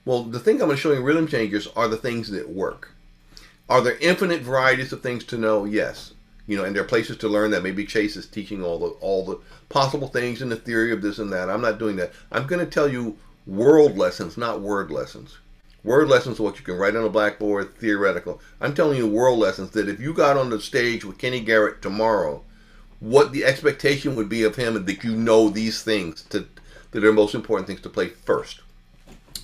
Well, the thing I'm going to show you in rhythm changers are the things that work. Are there infinite varieties of things to know? Yes. You know, and there are places to learn that. Maybe Chase is teaching all the possible things in the theory of this and that. I'm not doing that. I'm going to tell you world lessons, not word lessons. Word lessons are what you can write on a blackboard, theoretical. I'm telling you world lessons that if you got on the stage with Kenny Garrett tomorrow, what the expectation would be of him, and that you know these things that are most important things to play first.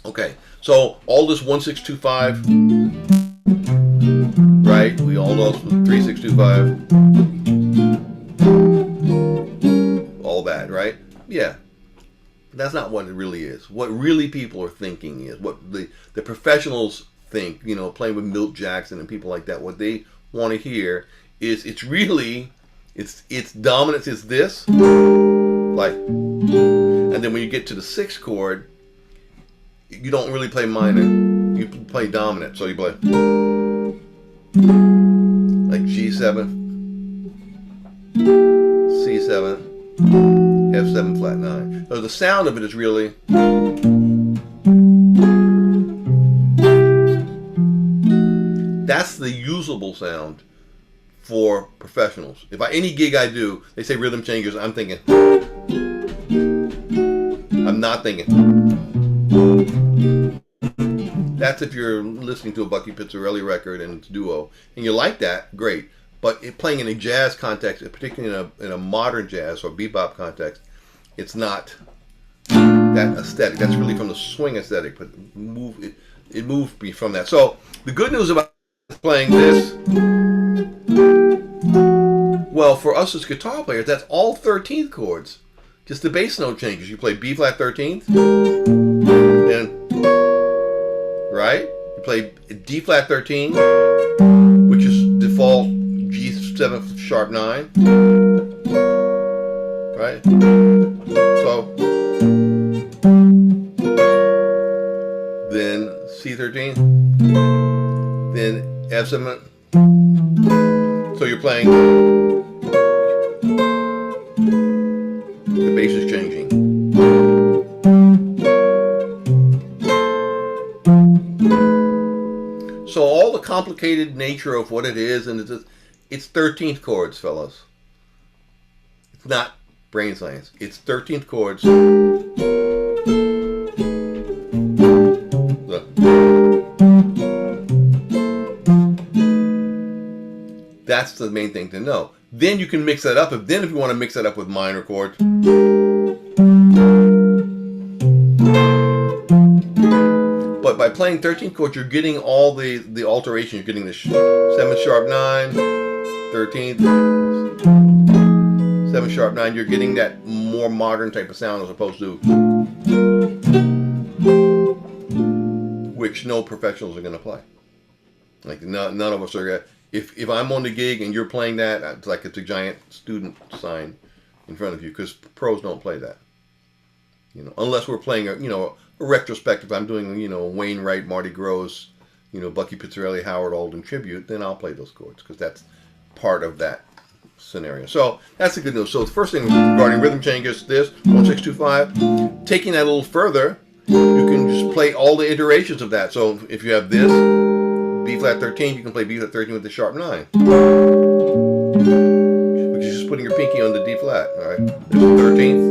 Okay, so all this 1-6-2-5, right? We all know 3-6-2-5, all that, right? Yeah. That's not what it really is. What really people are thinking is, what the professionals think, you know, playing with Milt Jackson and people like that, what they want to hear is it's dominance is this, like, and then when you get to the 6th chord, you don't really play minor, you play dominant. So you play like G7, C7, F7 flat 9. So the sound of it is really, that's the usable sound for professionals. If any gig I do, they say rhythm changers, I'm thinking, I'm not thinking. That's if you're listening to a Bucky Pizzarelli record and it's duo, and you like that, great. But playing in a jazz context, particularly in a modern jazz or bebop context, it's not that aesthetic. That's really from the swing aesthetic, but it moved me from that. So the good news about playing this, well, for us as guitar players, that's all 13th chords. Just the bass note changes. You play B flat 13th, and right? You play D flat 13, which is default G7 sharp 9, right? So then C13, then F7. So you're playing, the bass is changing. So all the complicated nature of what it is, and it's 13th chords, fellas. It's not brain science. It's 13th chords. That's the main thing to know. Then you can mix that up. If you want to mix that up with minor chords. But by playing 13th chords, you're getting all the alterations. You're getting the 7th sharp 9, 13th, 7th sharp 9. You're getting that more modern type of sound as opposed to which no professionals are going to play. Like none of us are going to. If I'm on the gig and you're playing that, it's like it's a giant student sign in front of you, because pros don't play that. You know, unless we're playing a retrospective. I'm doing, Wainwright, Marty Gross, Bucky Pizzarelli, Howard Alden tribute, then I'll play those chords because that's part of that scenario. So that's the good news. So the first thing regarding rhythm changes, this 1-6-2-5. Taking that a little further, you can just play all the iterations of that. So if you have this B flat 13, you can play B flat 13 with the sharp 9, which is just putting your pinky on the D flat. All right, there's the 13th.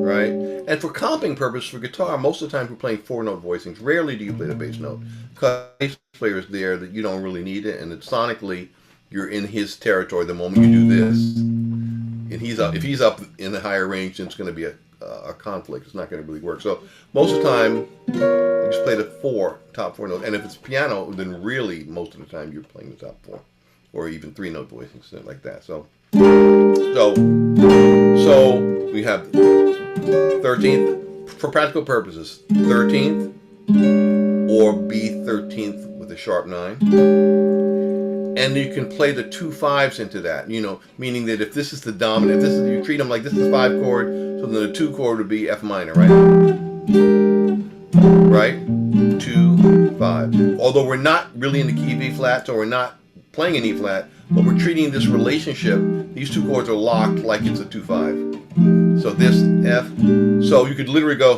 Right? And for comping purposes for guitar, most of the time we're playing 4-note voicings. Rarely do you play the bass note, because the bass player is there that you don't really need it, and it's sonically you're in his territory the moment you do this. And if he's up in the higher range, then it's going to be a conflict. It's not going to really work. So most of the time you just play the top four notes, and if it's piano, then really most of the time you're playing the top 4, or even 3-note voicings, something like that. So we have 13th, for practical purposes, 13th or B 13th with a sharp 9. And you can play the 2 5s into that, meaning that if this is the dominant, you treat them like this is 5 chord, so then the 2 chord would be F minor, right? Right? 2, 5. Although we're not really in the key of E flat, so we're not playing an E flat, but we're treating this relationship, these 2 chords are locked like it's a 2 5. So this F, so you could literally go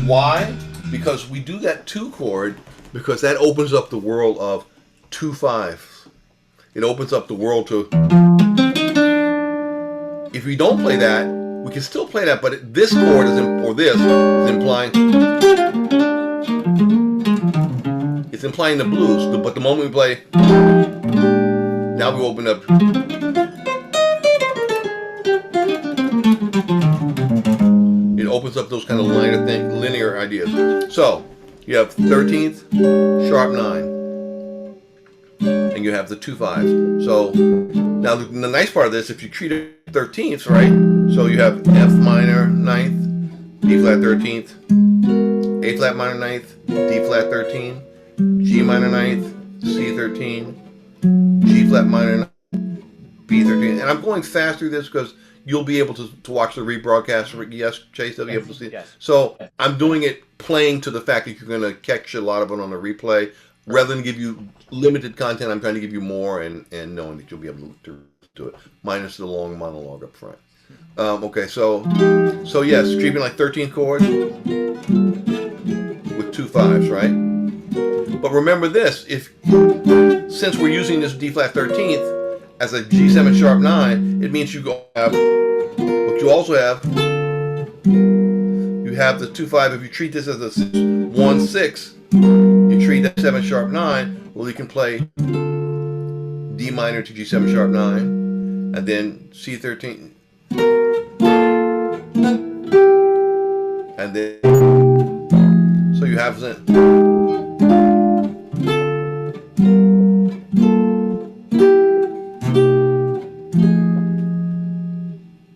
Why? Because we do that 2 chord because that opens up the world of 2/5. It opens up the world to. If we don't play that, we can still play that, but this chord is implying. It's implying the blues. But the moment we play, now we open up. It opens up those kind of linear ideas. So you have 13th, sharp 9. And you have the 2/5. So now the nice part of this, if you treat it 13ths, right? So you have F minor 9th, D flat 13th, A flat minor 9th, D flat 13, G minor 9th, C 13, G flat minor 9th, B 13. And I'm going fast through this because you'll be able to watch the rebroadcast. Yes, Chase, you'll be able to see it. Yes. So I'm doing it playing to the fact that you're going to catch a lot of it on the replay. Rather than give you limited content, I'm trying to give you more and knowing that you'll be able to do it, minus the long monologue up front. Okay, so yes, treatment like 13th chord with 2/5s, right? But remember this, since we're using this D flat 13th as a G7 sharp 9, it means you have, but you also have, you have the 2/5. If you treat this as a 1/6, you treat that 7 sharp 9, well, you can play D minor to G7 sharp 9, and then C13, and then, so you have that.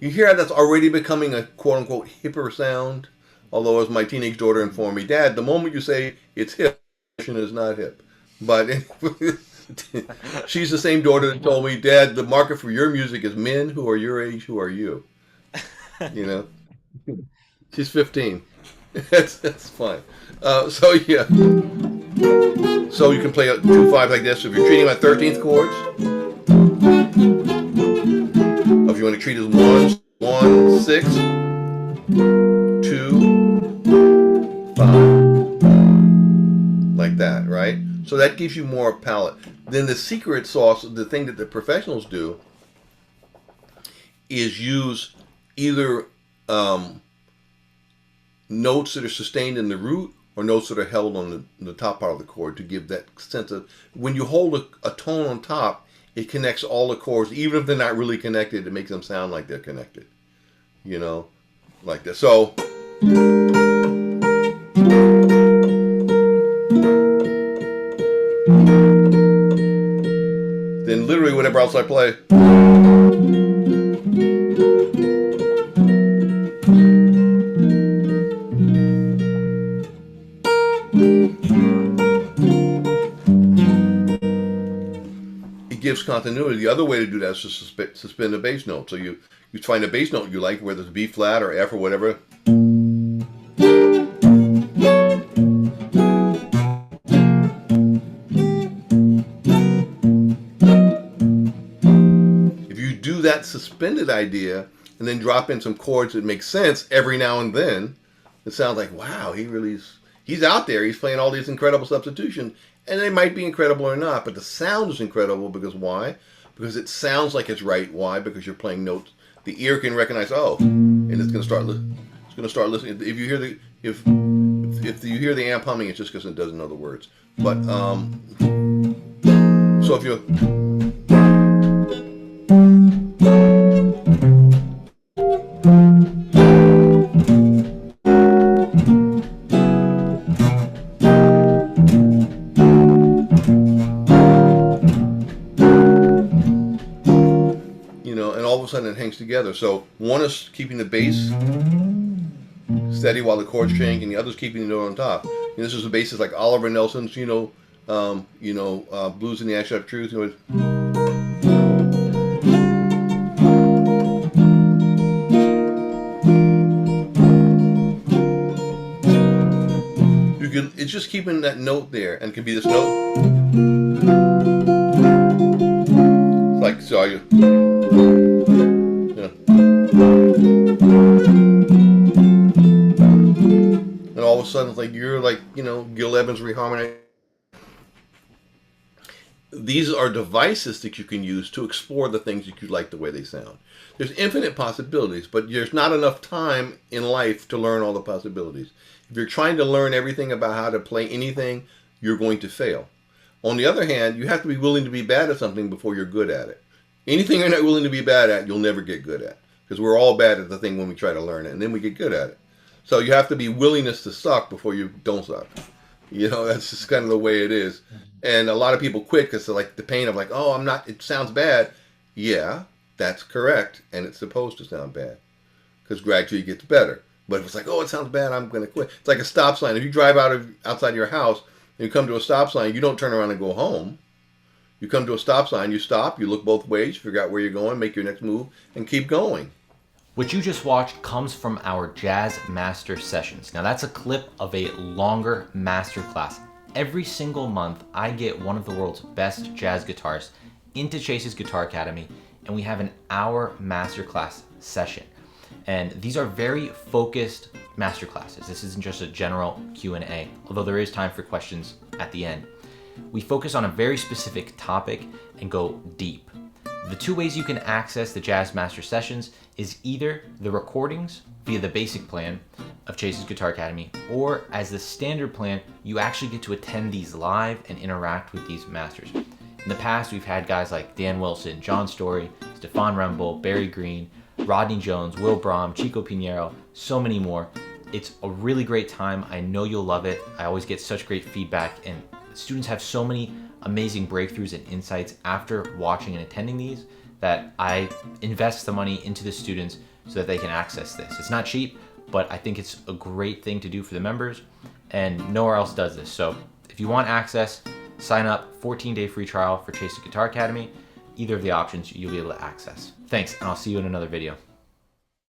You hear how that's already becoming a quote-unquote hipper sound? Although, as my teenage daughter informed me, Dad, the moment you say it's hip, it is not hip. But she's the same daughter that told me, Dad, the market for your music is men who are your age, who are you. You know? She's 15. That's fine. So, yeah. So you can play a 2/5 like this. So if you're treating my 13th chords, or if you want to treat it as 1/6, 2, 5, like that, right? So that gives you more palette. Then the secret sauce, the thing that the professionals do, is use either notes that are sustained in the root or notes that are held on the top part of the chord to give that sense of, when you hold a tone on top, it connects all the chords, even if they're not really connected, it makes them sound like they're connected, you know, like this. So then literally whatever else I play, it gives continuity. The other way to do that is to suspend a bass note. So you find a bass note you like, whether it's B flat or F or whatever. That suspended idea and then drop in some chords that make sense every now and then, it sounds like, wow, he's out there, he's playing all these incredible substitutions, and they might be incredible or not, but the sound is incredible because why? Because it sounds like it's right. Why? Because you're playing notes the ear can recognize. Oh, and it's going to start listening. If you hear if you hear the amp humming, it's just because it doesn't know the words. But so if you sudden it hangs together. So one is keeping the bass steady while the chords change, and the other is keeping the note on top. And this is the basis like Oliver Nelson's, Blues in the Abstract Truth. It's just keeping that note there, and it can be this note. It's like so you. sudden it's like you're like, you know, Gil Evans Reharmonization. These are devices that you can use to explore the things that you like the way they sound. There's infinite possibilities, but there's not enough time in life to learn all the possibilities. If you're trying to learn everything about how to play anything, you're going to fail. On the other hand, you have to be willing to be bad at something before you're good at it. Anything you're not willing to be bad at, you'll never get good at. Because we're all bad at the thing when we try to learn it, and then we get good at it. So you have to be willingness to suck before you don't suck. You know, that's just kind of the way it is. And a lot of people quit because they're like the pain of like, oh, I'm not, it sounds bad. Yeah, that's correct. And it's supposed to sound bad because gradually it gets better. But if it's like, oh, it sounds bad, I'm going to quit. It's like a stop sign. If you drive outside your house and you come to a stop sign, you don't turn around and go home. You come to a stop sign, you stop, you look both ways, you figure out where you're going, make your next move, and keep going. What you just watched comes from our Jazz Master Sessions. Now that's a clip of a longer masterclass. Every single month, I get one of the world's best jazz guitarists into Chase's Guitar Academy, and we have an hour masterclass session. And these are very focused masterclasses. This isn't just a general Q&A, although there is time for questions at the end. We focus on a very specific topic and go deep. The two ways you can access the Jazz Master Sessions is either the recordings via the basic plan of Chase's Guitar Academy, or as the standard plan, you actually get to attend these live and interact with these masters. In the past, we've had guys like Dan Wilson, John Story, Stefan Remble, Barry Green, Rodney Jones, Will Brahm, Chico Pinheiro, so many more. It's a really great time. I know you'll love it. I always get such great feedback, and students have so many amazing breakthroughs and insights after watching and attending these that I invest the money into the students so that they can access this. It's not cheap, but I think it's a great thing to do for the members, and nowhere else does this. So if you want access, sign up, 14-day free trial for Chase's Guitar Academy. Either of the options you'll be able to access. Thanks, and I'll see you in another video.